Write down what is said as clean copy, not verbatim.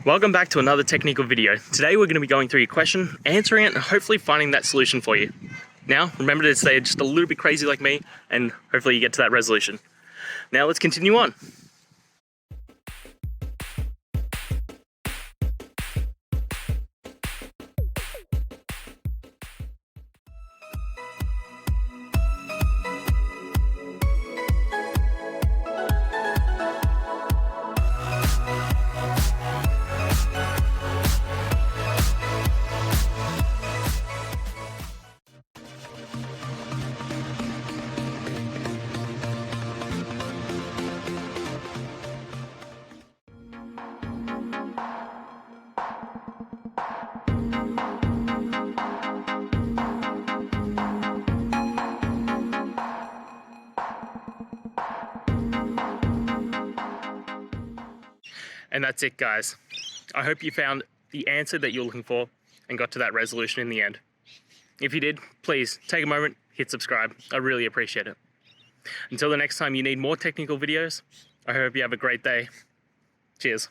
Welcome back to another technical video. Today we're going to be going through your question, answering it, and hopefully finding that solution for you. Now, remember to stay just a little bit crazy like me, and hopefully you get to that resolution. Now let's continue on. And that's it, guys. I hope you found the answer that you're looking for and got to that resolution in the end. If you did, please take a moment, hit subscribe. I really appreciate it. Until the next time you need more technical videos, I hope you have a great day. Cheers.